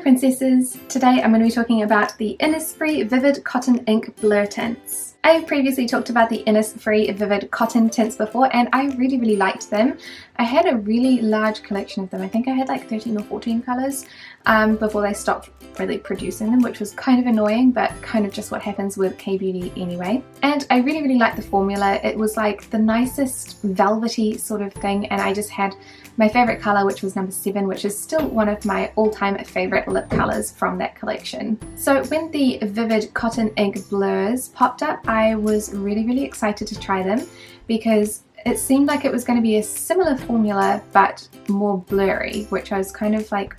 princesses! Today I'm going to be talking about the Innisfree Vivid Cotton Ink Blur Tints. I've previously talked about the Innisfree Vivid Cotton tints before and I really liked them. I had a really large collection of them. I think I had like 13 or 14 colours before they stopped really producing them, which was kind of annoying, but kind of just what happens with K-Beauty anyway. And I really liked the formula. It was like the nicest velvety sort of thing, and I just had my favourite colour, which was number 7, which is still one of my all-time favourite lip colours from that collection. So when the Vivid Cotton Ink Blurs popped up, I was really excited to try them because it seemed like it was going to be a similar formula but more blurry, which I was kind of like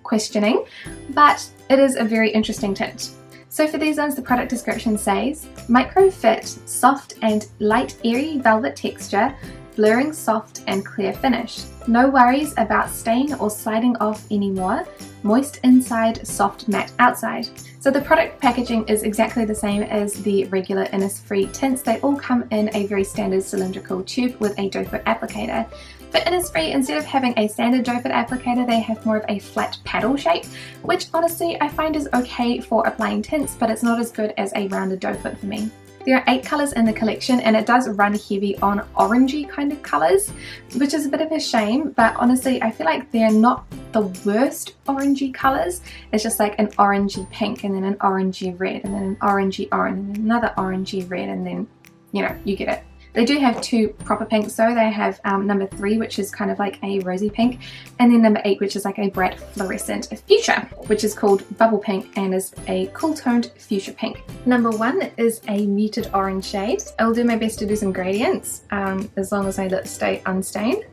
questioning, but it is a very interesting tint. So for these ones, the product description says, micro fit, soft and light airy velvet texture, blurring soft and clear finish. No worries about stain or sliding off anymore. Moist inside, soft matte outside. So the product packaging is exactly the same as the regular Innisfree tints. They all come in a very standard cylindrical tube with a doe foot applicator. For Innisfree, instead of having a standard doe foot applicator, they have more of a flat paddle shape, which honestly I find is okay for applying tints, but it's not as good as a rounded doe foot for me. There are 8 colours in the collection and it does run heavy on orangey kind of colours, which is a bit of a shame, but honestly I feel like they're not the worst orangey colours. It's just like an orangey pink and then an orangey red and then an orangey orange and then another orangey red, and then, you know, you get it. They do have 2 proper pinks though. They have number 3, which is kind of like a rosy pink, and then number 8, which is like a bright fluorescent fuchsia, which is called bubble pink and is a cool toned fuchsia pink. Number 1 is a muted orange shade. I will do my best to do some gradients as long as my lips stay unstained.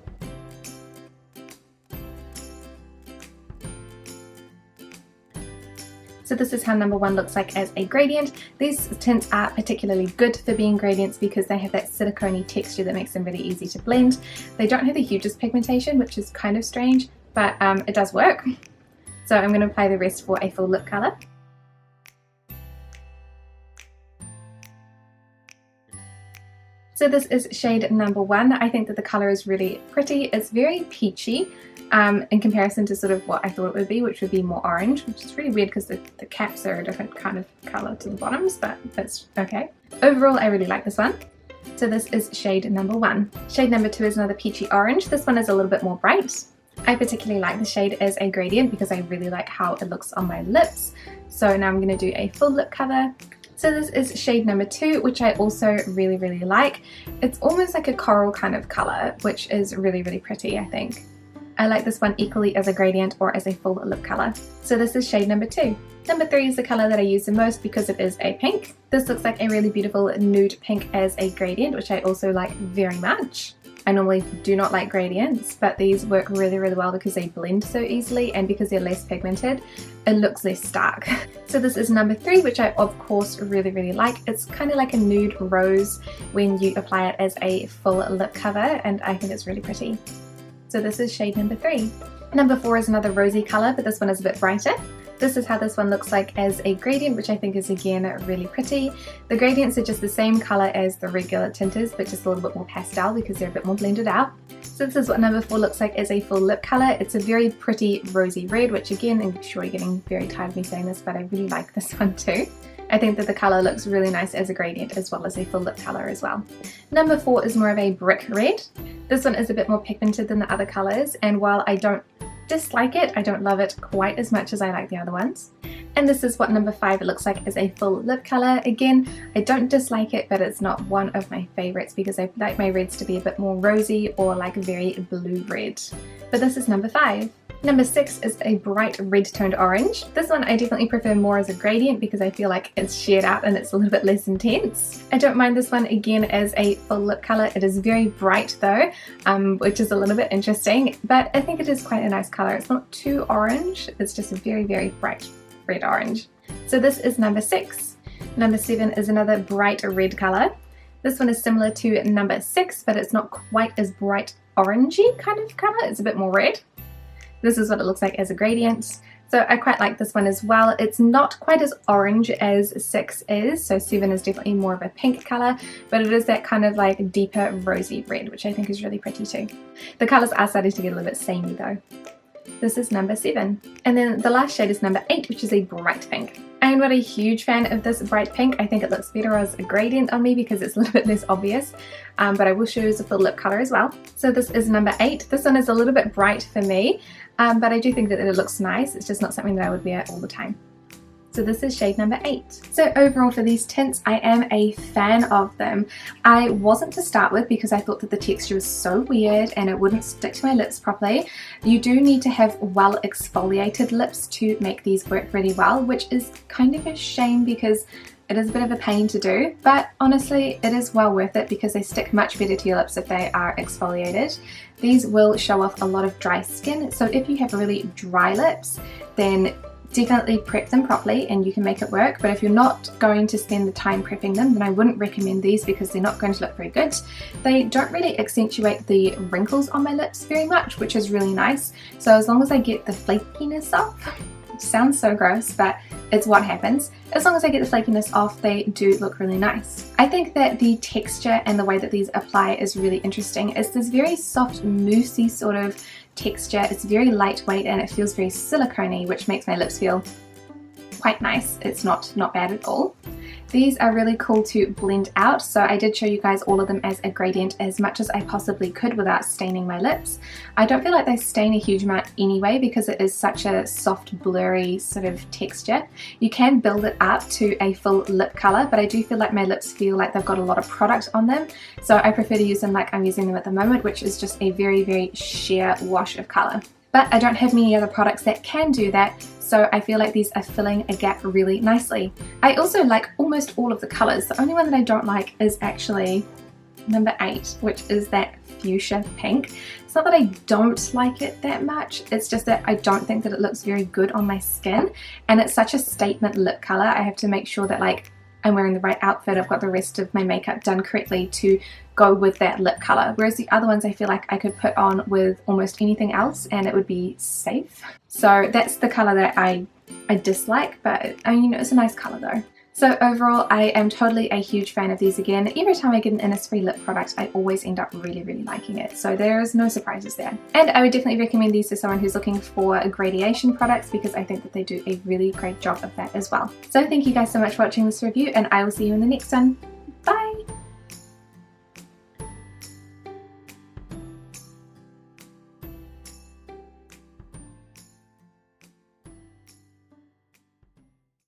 So this is how number 1 looks like as a gradient. These tints are particularly good for being gradients because they have that silicone-y texture that makes them really easy to blend. They don't have the hugest pigmentation, which is kind of strange, but it does work. So I'm going to apply the rest for a full lip colour. So this is shade number 1. I think that the colour is really pretty. It's very peachy in comparison to sort of what I thought it would be, which would be more orange, which is really weird because the caps are a different kind of colour to the bottoms, but that's okay. Overall, I really like this one. So this is shade number 1. Shade number 2 is another peachy orange. This one is a little bit more bright. I particularly like the shade as a gradient because I really like how it looks on my lips. So now I'm going to do a full lip cover. So this is shade number 2, which I also really like. It's almost like a coral kind of colour, which is really pretty, I think. I like this one equally as a gradient or as a full lip colour. So this is shade number 2. Number 3 is the colour that I use the most because it is a pink. This looks like a really beautiful nude pink as a gradient, which I also like very much. I normally do not like gradients, but these work really well because they blend so easily, and because they're less pigmented, it looks less stark. So this is number 3, which I of course really like. It's kind of like a nude rose when you apply it as a full lip cover, and I think it's really pretty. So this is shade number 3. Number 4 is another rosy colour, but this one is a bit brighter. This is how this one looks like as a gradient, which I think is again really pretty. The gradients are just the same colour as the regular tint is, but just a little bit more pastel because they're a bit more blended out. So this is what number 4 looks like as a full lip colour. It's a very pretty rosy red, which again, I'm sure you're getting very tired of me saying this, but I really like this one too. I think that the colour looks really nice as a gradient as well as a full lip colour as well. Number 4 is more of a brick red. This one is a bit more pigmented than the other colours, and while I don't dislike it, I don't love it quite as much as I like the other ones. And this is what number 5 looks like as a full lip colour. Again, I don't dislike it, but it's not one of my favourites because I like my reds to be a bit more rosy or like very blue red. But this is number 5. Number 6 is a bright red toned orange. This one I definitely prefer more as a gradient because I feel like it's shared out and it's a little bit less intense. I don't mind this one again as a full lip colour. It is very bright though, which is a little bit interesting, but I think it is quite a nice colour. It's not too orange, it's just a very bright red orange. So this is number 6. Number 7 is another bright red colour. This one is similar to number 6, but it's not quite as bright orangey kind of colour. It's a bit more red. This is what it looks like as a gradient. So I quite like this one as well. It's not quite as orange as 6 is, so 7 is definitely more of a pink colour, but it is that kind of like deeper rosy red, which I think is really pretty too. The colours are starting to get a little bit samey though. This is number 7. And then the last shade is number 8, which is a bright pink. I'm not a huge fan of this bright pink. I think it looks better as a gradient on me because it's a little bit less obvious, but I will show you as a full lip colour as well. So this is number 8. This one is a little bit bright for me, but I do think that it looks nice. It's just not something that I would wear all the time. So this is shade number 8. So overall for these tints, I am a fan of them. I wasn't to start with because I thought that the texture was so weird and it wouldn't stick to my lips properly. You do need to have well exfoliated lips to make these work really well, which is kind of a shame because it is a bit of a pain to do, but honestly it is well worth it because they stick much better to your lips if they are exfoliated. These will show off a lot of dry skin, so if you have really dry lips, then definitely prep them properly and you can make it work. But if you're not going to spend the time prepping them, then I wouldn't recommend these because they're not going to look very good. They don't really accentuate the wrinkles on my lips very much, which is really nice. So as long as I get the flakiness off, which sounds so gross, but it's what happens. As long as I get the flakiness off, they do look really nice. I think that the texture and the way that these apply is really interesting. It's this very soft, moussey sort of texture. It's very lightweight and it feels very silicone-y, which makes my lips feel quite nice. It's not bad at all. These are really cool to blend out, so I did show you guys all of them as a gradient as much as I possibly could without staining my lips. I don't feel like they stain a huge amount anyway because it is such a soft, blurry sort of texture. You can build it up to a full lip colour, but I do feel like my lips feel like they've got a lot of product on them, so I prefer to use them like I'm using them at the moment, which is just a very, very sheer wash of colour. But I don't have many other products that can do that, so I feel like these are filling a gap really nicely. I also like almost all of the colours. The only one that I don't like is actually number 8, which is that fuchsia pink. It's not that I don't like it that much, it's just that I don't think that it looks very good on my skin, and it's such a statement lip colour. I have to make sure that like I'm wearing the right outfit, I've got the rest of my makeup done correctly to go with that lip colour, whereas the other ones I feel like I could put on with almost anything else and it would be safe. So that's the colour that I dislike, but I mean, it's a nice colour though. So overall, I am totally a huge fan of these again. Every time I get an Innisfree lip product, I always end up really, really liking it. So there is no surprises there. And I would definitely recommend these to someone who's looking for gradation products because I think that they do a really great job of that as well. So thank you guys so much for watching this review and I will see you in the next one.